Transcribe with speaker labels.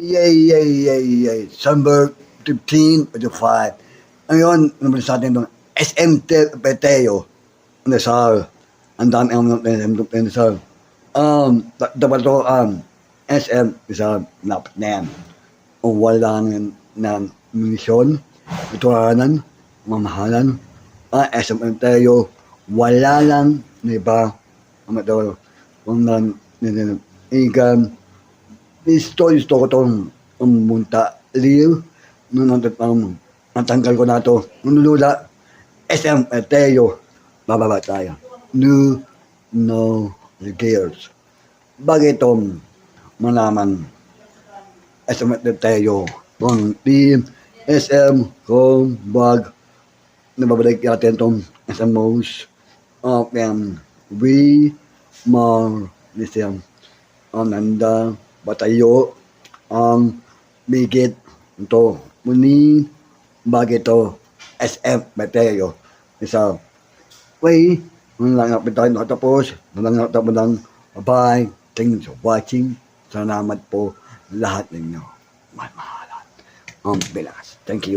Speaker 1: Yay. December 15, 25. Ngayon, naman sa atin itong SM Peteo. Sir. Ang dami ang SM Peteo. Dapat ito, SM, isa, dapat na yan. O wala ng munisyon, ituanan, mamahalan. SM Peteo, wala lang, diba? Ang ito, kung ikan, gusto ko itong umunta liw nung natanggal ko na ito nunulula SM Eteo bababa tayo no gears bagay itong malaman SM Eteo kung team SM kung bag nababalik natin itong SMOs we more lithium nanda batayo ang bigit ito muni bagay ito SM Mateo isa way lang tayo nakatapos bye thanks for watching salamat po lahat ninyo mahalan ang bilas thank you.